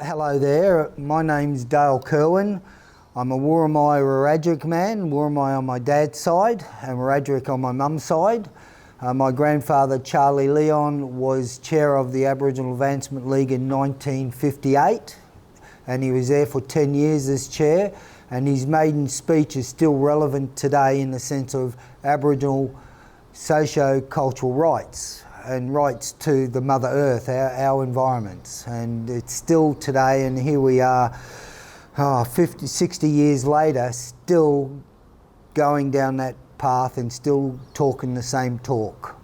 Hello there, my name's Dale Kerwin. I'm a Worimi Wiradjuri man, Worimi on my dad's side and Wiradjuri on my mum's side. My grandfather Charlie Leon was chair of the Aboriginal Advancement League in 1958 and he was there for 10 years as chair, and his maiden speech is still relevant today in the sense of Aboriginal socio-cultural rights and rights to the Mother Earth, our environments. And it's still today, and here we are 50, 60 years later, still going down that path and still talking the same talk.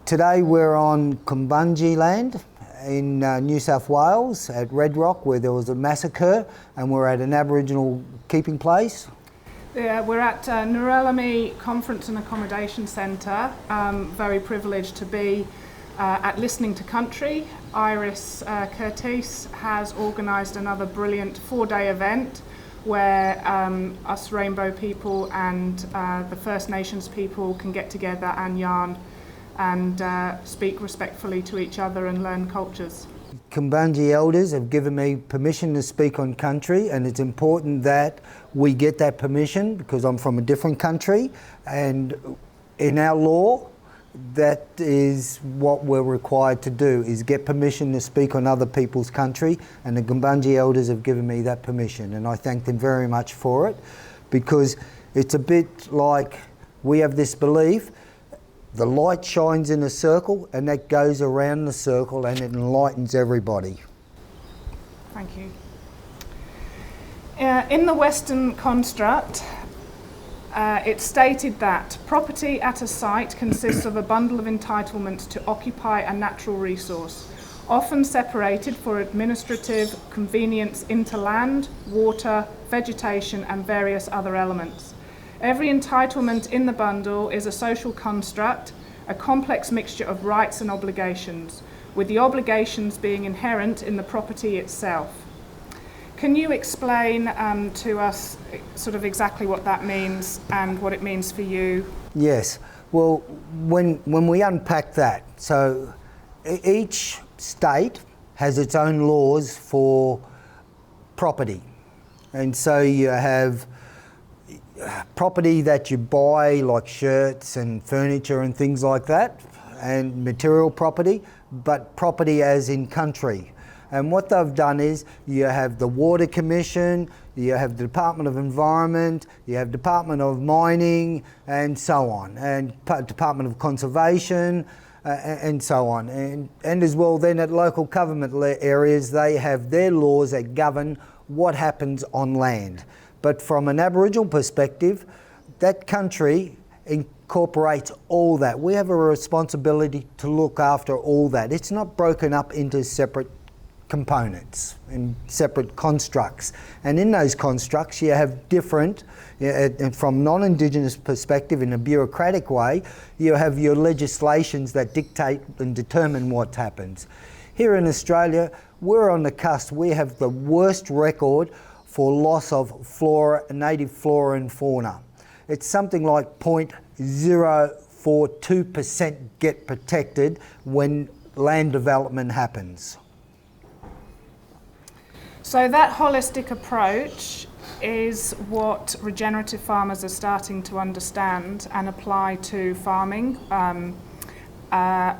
Today we're on Kumbunji land in New South Wales at Red Rock, where there was a massacre, and we're at an Aboriginal keeping place. Yeah, we're at Worimi Conference and Accommodation Centre. Very privileged to be at Listening to Country. Iris Curtis has organised another brilliant 4-day event where us Rainbow people and the First Nations people can get together and yarn and speak respectfully to each other and learn cultures. Kumbunji elders have given me permission to speak on country, and it's important that we get that permission because I'm from a different country, and in our law that is what we're required to do, is get permission to speak on other people's country, and the Kumbunji elders have given me that permission, and I thank them very much for it, because it's a bit like we have this belief the light shines in a circle and that goes around the circle and it enlightens everybody. Thank you. In the Western construct, it's stated that property at a site consists of a bundle of entitlements to occupy a natural resource, often separated for administrative convenience into land, water, vegetation and various other elements. Every entitlement in the bundle is a social construct, a complex mixture of rights and obligations, with the obligations being inherent in the property itself. Can you explain to us sort of exactly what that means and what it means for you? Yes, well, when we unpack that, so each state has its own laws for property, and so you have property that you buy, like shirts and furniture and things like that, and material property, but property as in country. And what they've done is you have the Water Commission, you have the Department of Environment, you have Department of Mining and so on, and Department of Conservation and so on. And as well then at local government areas, they have their laws that govern what happens on land. But from an Aboriginal perspective, that country incorporates all that. We have a responsibility to look after all that. It's not broken up into separate components and separate constructs. And in those constructs, you have different, and from non-Indigenous perspective, in a bureaucratic way, you have your legislations that dictate and determine what happens. Here in Australia, we're on the cusp. We have the worst record for loss of flora, native flora and fauna. It's something like 0.042% get protected when land development happens. So that holistic approach is what regenerative farmers are starting to understand and apply to farming. How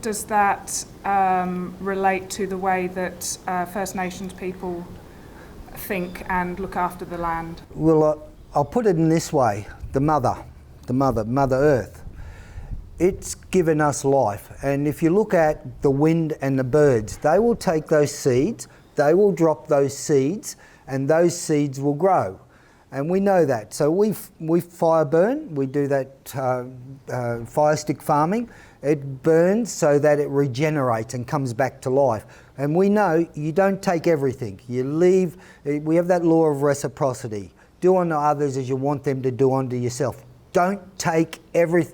does that relate to the way that First Nations people think and look after the land? Well, I'll put it in this way, Mother Earth. It's given us life, and if you look at the wind and the birds, they will take those seeds, they will drop those seeds, and those seeds will grow. And we know that. So we fire burn, we do that fire stick farming. It burns so that it regenerates and comes back to life. And we know you don't take everything. You leave, we have that law of reciprocity. Do unto others as you want them to do unto yourself. Don't take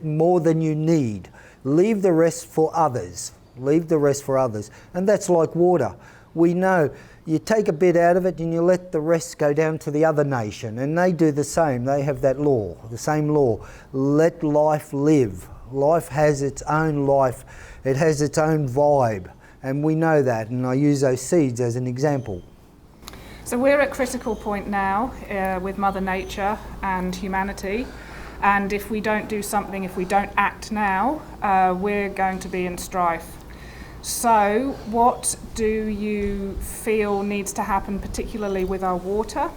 more than you need. Leave the rest for others. Leave the rest for others. And that's like water. We know you take a bit out of it and you let the rest go down to the other nation. And they do the same. They have that law, the same law. Let life live. Life has its own life. It has its own vibe. And we know that, and I use those seeds as an example. So we're at critical point now with Mother Nature and humanity, and if we don't do something, if we don't act now, we're going to be in strife. So what do you feel needs to happen, particularly with our water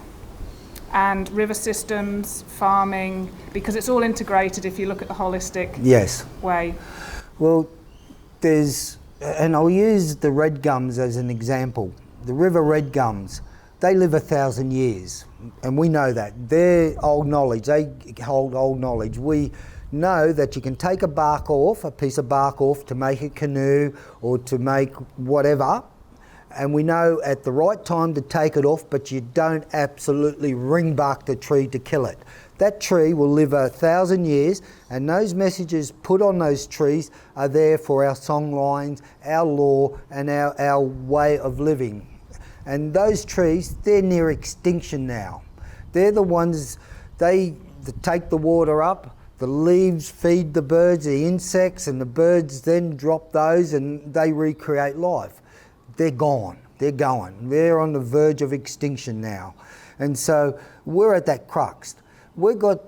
and river systems, farming, because it's all integrated if you look at the holistic way? Well, and I'll use the red gums as an example. The river red gums, they live 1,000 years, and we know that. They're old knowledge, they hold old knowledge. We know that you can take a piece of bark off to make a canoe or to make whatever, and we know at the right time to take it off, but you don't absolutely ring bark the tree to kill it. That tree will live 1,000 years, and those messages put on those trees are there for our song lines, our law, and our way of living. And those trees, they're near extinction now. They're the ones, they take the water up, the leaves feed the birds, the insects, and the birds then drop those and they recreate life. They're gone, they're going. They're on the verge of extinction now. And so we're at that crux. We've got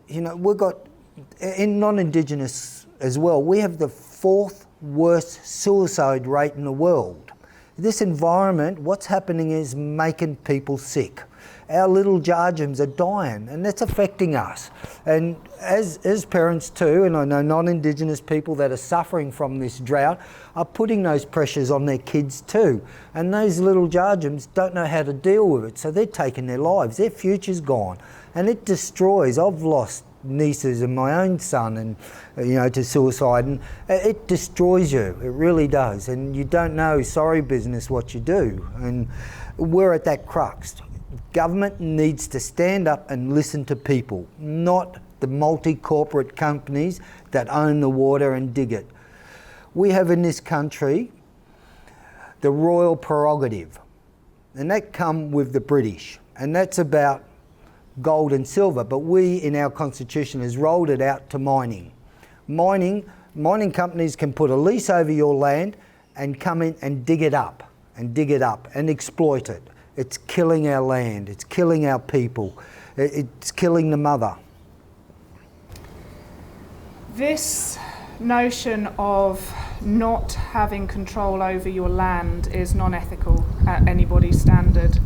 in non-Indigenous as well, we have the 4th worst suicide rate in the world. This environment, what's happening is making people sick. Our little jarjums are dying, and that's affecting us. And as parents too, and I know non-Indigenous people that are suffering from this drought are putting those pressures on their kids too. And those little jarjums don't know how to deal with it, so they're taking their lives. Their future's gone, and it destroys. I've lost nieces and my own son, and to suicide, and it destroys you. It really does, and you don't know, sorry business, what you do. And we're at that crux. Government needs to stand up and listen to people, not the multi-corporate companies that own the water and dig it. We have in this country the royal prerogative, and that come with the British, and that's about gold and silver, but we in our constitution has rolled it out to mining. Mining companies can put a lease over your land and come in and dig it up and exploit it. It's killing our land, it's killing our people, it's killing the mother. This notion of not having control over your land is non-ethical at anybody's standard.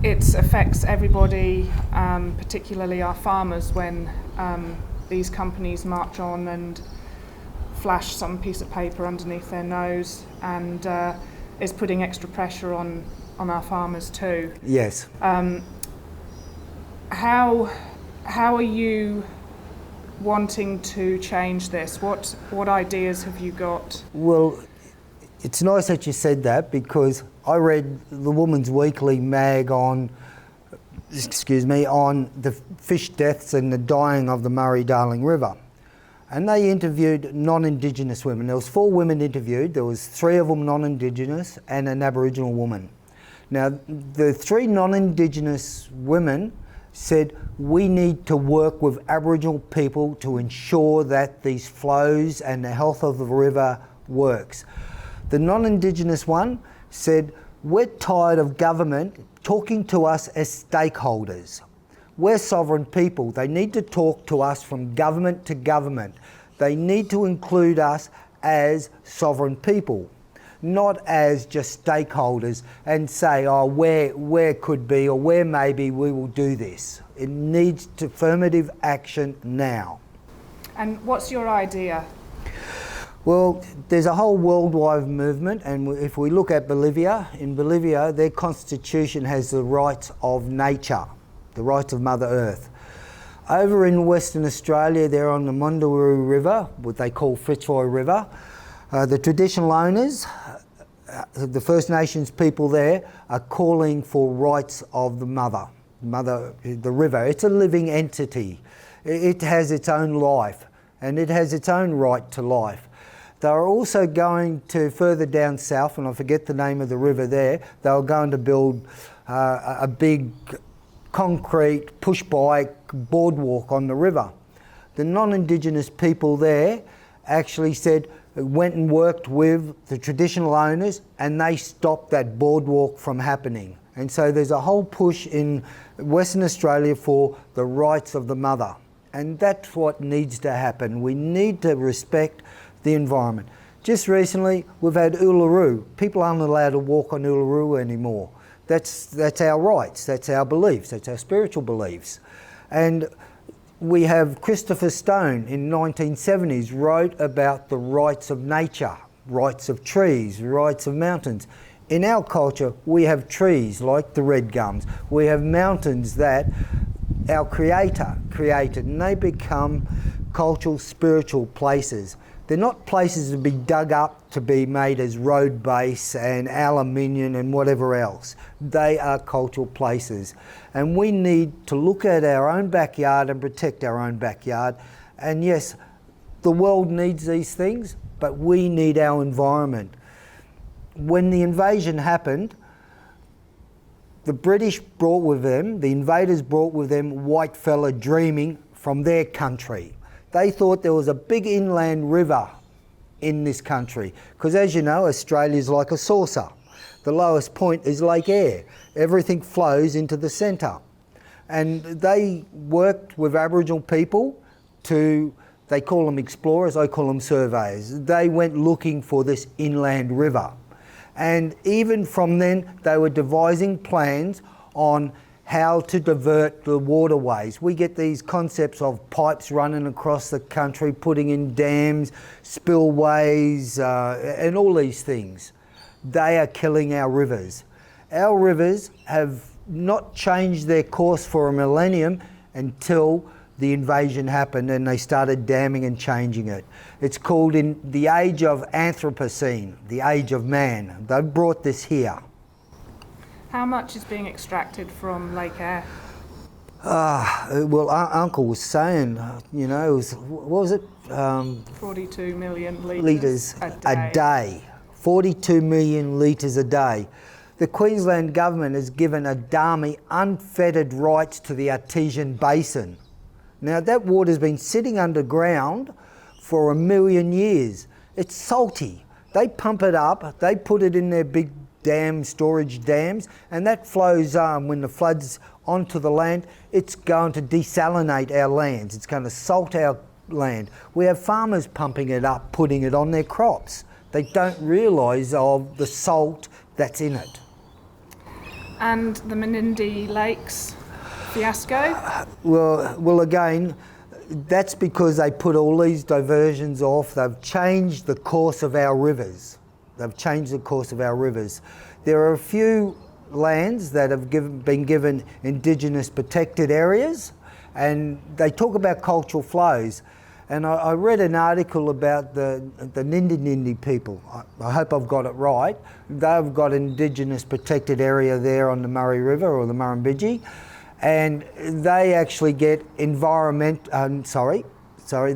It affects everybody, particularly our farmers, when these companies march on and flash some piece of paper underneath their nose, and is putting extra pressure on our farmers too. Yes. How are you wanting to change this? What ideas have you got? Well, it's nice that you said that, because I read the Woman's Weekly mag on the fish deaths and the dying of the Murray-Darling River. And they interviewed non-Indigenous women. There was 4 women interviewed. There was 3 of them non-Indigenous and an Aboriginal woman. Now, the 3 non-Indigenous women said, we need to work with Aboriginal people to ensure that these flows and the health of the river works. The non-Indigenous one said, we're tired of government talking to us as stakeholders. We're sovereign people. They need to talk to us from government to government. They need to include us as sovereign people, not as just stakeholders and say, oh, where could be or where maybe we will do this. It needs affirmative action now. And what's your idea? Well, there's a whole worldwide movement, and if we look at Bolivia, in Bolivia, their constitution has the rights of nature, the rights of Mother Earth. Over in Western Australia, they're on the Mundaru River, what they call Fitzroy River. The traditional owners, the First Nations people there, are calling for rights of the mother, the river. It's a living entity. It has its own life, and it has its own right to life. They're also going to further down south, and I forget the name of the river there, they were going to build a big concrete push-bike boardwalk on the river. The non-Indigenous people there actually said, went and worked with the traditional owners, and they stopped that boardwalk from happening. And so there's a whole push in Western Australia for the rights of the mother. And that's what needs to happen. We need to respect the environment. Just recently, we've had Uluru. People aren't allowed to walk on Uluru anymore. That's our rights, that's our beliefs, that's our spiritual beliefs. And we have Christopher Stone in 1970s wrote about the rights of nature, rights of trees, rights of mountains. In our culture, we have trees like the red gums. We have mountains that our Creator created, and they become cultural, spiritual places. They're not places to be dug up to be made as road base and aluminium and whatever else. They are cultural places. And we need to look at our own backyard and protect our own backyard. And yes, the world needs these things, but we need our environment. When the invasion happened, the British brought with them, the invaders brought with them white fella dreaming from their country. They thought there was a big inland river in this country, because as you know, Australia's like a saucer. The lowest point is Lake Eyre. Everything flows into the centre. And they worked with Aboriginal people to, they call them explorers, I call them surveyors. They went looking for this inland river. And even from then, they were devising plans on how to divert the waterways. We get these concepts of pipes running across the country, putting in dams, spillways, and all these things. They are killing our rivers. Our rivers have not changed their course for a millennium until the invasion happened and they started damming and changing it. It's called in the age of Anthropocene, the age of man. They brought this here. How much is being extracted from Lake Eyre? Well, Uncle was saying, you know, it was, what was it? 42 million litres a day. 42 million litres a day. The Queensland government has given Adami unfettered rights to the Artesian Basin. Now that water's been sitting underground for 1 million years. It's salty. They pump it up, they put it in their big dam, storage dams, and that flows when the floods onto the land. It's going to desalinate our lands. It's going to salt our land. We have farmers pumping it up, putting it on their crops. They don't realise of the salt that's in it. And the Menindee Lakes fiasco? Well, again, that's because they put all these diversions off. They've changed the course of our rivers. They've changed the course of our rivers. There are a few lands that have been given Indigenous protected areas, and they talk about cultural flows. And I read an article about the Nindi people. I hope I've got it right. They've got an Indigenous protected area there on the Murray River or the Murrumbidgee, and they actually get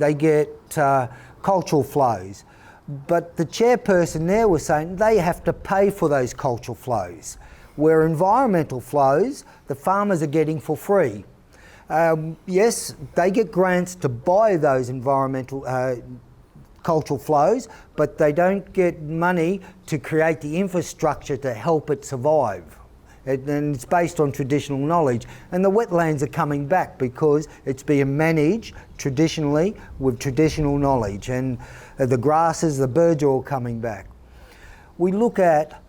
they get cultural flows. But the chairperson there was saying they have to pay for those cultural flows, where environmental flows the farmers are getting for free. Yes, they get grants to buy those environmental cultural flows, but they don't get money to create the infrastructure to help it survive. And it's based on traditional knowledge. And the wetlands are coming back because it's being managed traditionally with traditional knowledge. And the grasses, the birds are all coming back. We look at,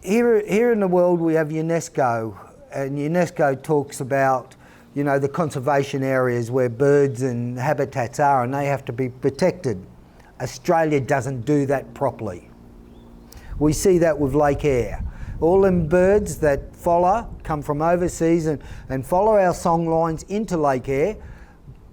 here in the world we have UNESCO, and UNESCO talks about, you know, the conservation areas where birds and habitats are, and they have to be protected. Australia doesn't do that properly. We see that with Lake Eyre. All them birds that come from overseas and follow our song lines into Lake Eyre,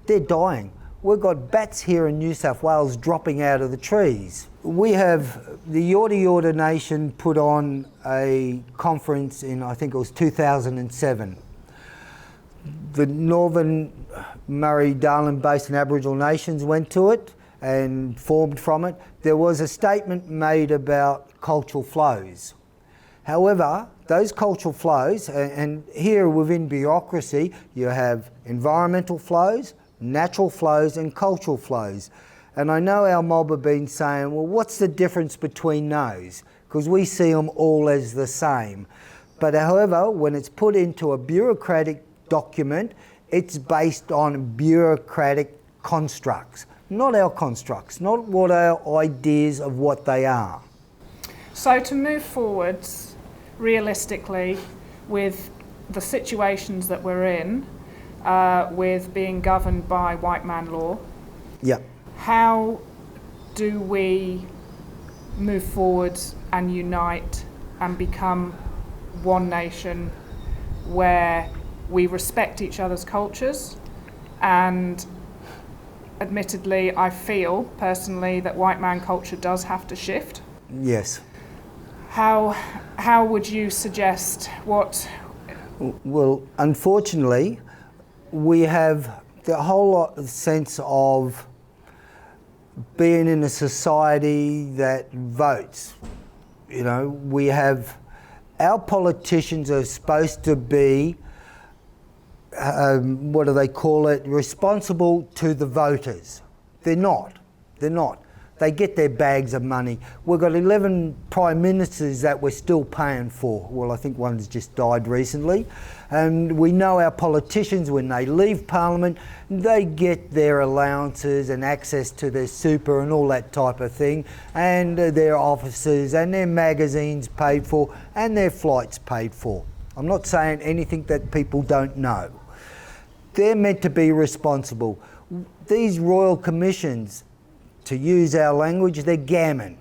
they're dying. We've got bats here in New South Wales dropping out of the trees. We have the Yorta Yorta Nation put on a conference in, I think it was 2007. The Northern Murray-Darling Basin Aboriginal Nations went to it and formed from it. There was a statement made about cultural flows. However, those cultural flows, and here within bureaucracy, you have environmental flows, natural flows and cultural flows. And I know our mob have been saying, well, what's the difference between those? Because we see them all as the same. But however, when it's put into a bureaucratic document, it's based on bureaucratic constructs, not our constructs, not what our ideas of what they are. So to move forwards realistically with the situations that we're in, with being governed by white man law, Yeah. how do we move forward and unite and become one nation where we respect each other's cultures? And admittedly, I feel personally that white man culture does have to shift. Yes. How would you suggest what? Well, unfortunately, we have the whole sense of being in a society that votes. You know, we have, our politicians are supposed to be, what do they call it, responsible to the voters. They're not. They're not. They get their bags of money. We've got 11 prime ministers that we're still paying for. Well, I think one's just died recently. And we know our politicians, when they leave Parliament, they get their allowances and access to their super and all that type of thing, and their offices and their magazines paid for and their flights paid for. I'm not saying anything that people don't know. They're meant to be responsible. These royal commissions, to use our language, they're gammon.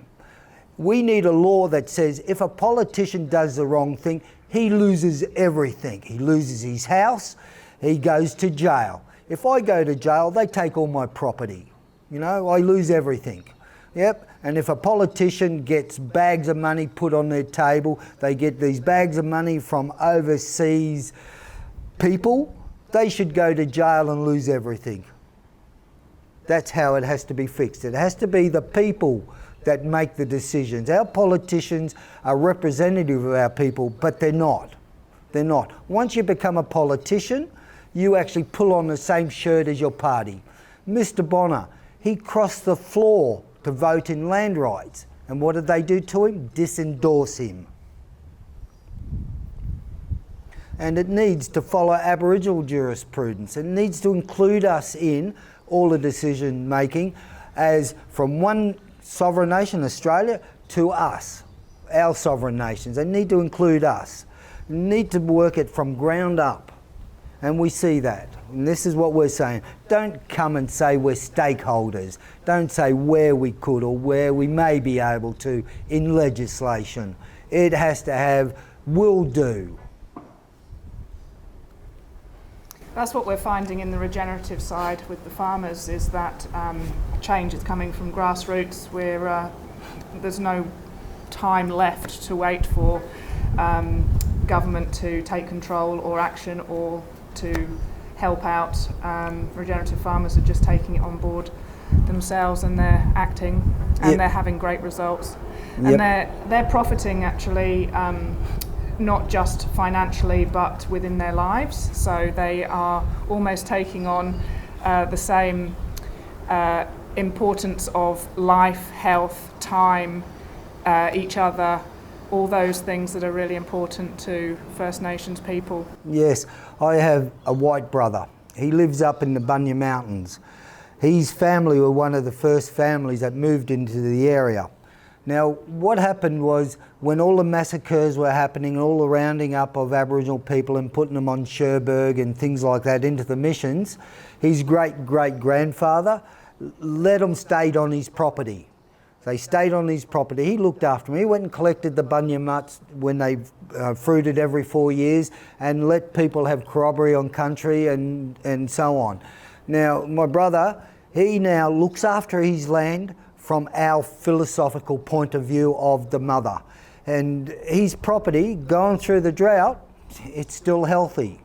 We need a law that says if a politician does the wrong thing, he loses everything. He loses his house, he goes to jail. If I go to jail, they take all my property. You know, I lose everything. Yep, and if a politician gets bags of money put on their table, they get these bags of money from overseas people, they should go to jail and lose everything. That's how it has to be fixed. It has to be the people that make the decisions. Our politicians are representative of our people, but they're not. They're not. Once you become a politician, you actually pull on the same shirt as your party. Mr. Bonner, he crossed the floor to vote in land rights. And what did they do to him? Disendorse him. And it needs to follow Aboriginal jurisprudence. It needs to include us in all the decision making, as from one sovereign nation, Australia, to us, our sovereign nations. They need to include us. They need to work it from ground up. And we see that. And this is what we're saying. Don't come and say we're stakeholders. Don't say where we could or where we may be able to in legislation. It has to have will do. That's what we're finding in the regenerative side with the farmers, is that change is coming from grassroots, where there's no time left to wait for government to take control or action or to help out. Regenerative farmers are just taking it on board themselves, and they're acting, and they're having great results. And they're profiting actually, not just financially but within their lives. So they are almost taking on the same importance of life, health, time, each other, all those things that are really important to First Nations people. Yes, I have a white brother. He lives up in the Bunya Mountains. His family were one of the first families that moved into the area. Now, what happened was, when all the massacres were happening, all the rounding up of Aboriginal people and putting them on Cherbourg and things like that into the missions, his great-great-grandfather let them stay on his property. They stayed on his property. He looked after them. He went and collected the bunya mutts when they fruited every 4 years, and let people have corroboree on country and so on. Now, my brother, he now looks after his land from our philosophical point of view of the mother. And his property, going through the drought, it's still healthy.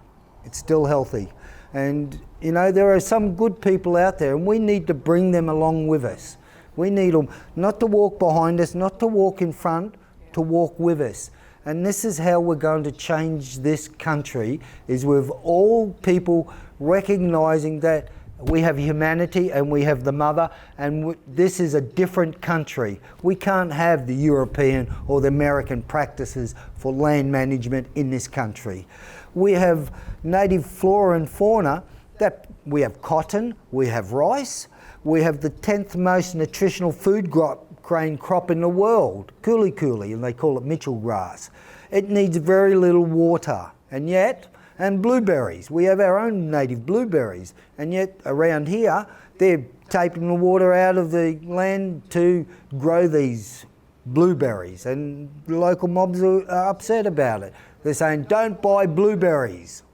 It's still healthy. And, you know, there are some good people out there, and we need to bring them along with us. We need them not to walk behind us, not to walk in front, to walk with us. And this is how we're going to change this country, is with all people recognising that We have humanity and we have the mother, and this is a different country. We can't have the European or the American practices for land management in this country. We have native flora and fauna. That we have cotton, we have rice, we have the 10th most nutritional food grain crop in the world, kuli, and they call it Mitchell grass. It needs very little water, and blueberries. We have our own native blueberries, and yet around here they're taking the water out of the land to grow these blueberries, and the local mobs are upset about it. They're saying, don't buy blueberries.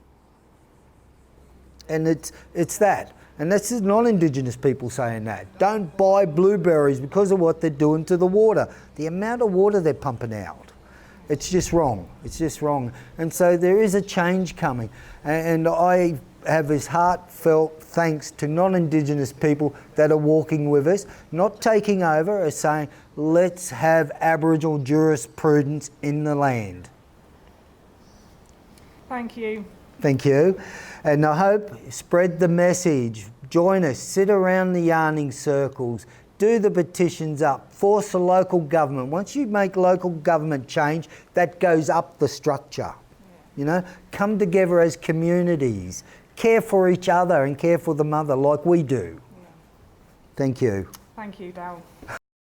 And it's that. And that's the non-Indigenous people saying that. Don't buy blueberries because of what they're doing to the water. The amount of water they're pumping out. It's just wrong. It's just wrong. And so there is a change coming. And I have this heartfelt thanks to non-Indigenous people that are walking with us, not taking over, are saying, let's have Aboriginal jurisprudence in the land. Thank you. Thank you. And I hope spread the message. Join us, sit around the yarning circles, do the petitions up, force the local government. Once you make local government change, that goes up the structure. You know, come together as communities, care for each other and care for the mother like we do. Thank you. Thank you, Dal.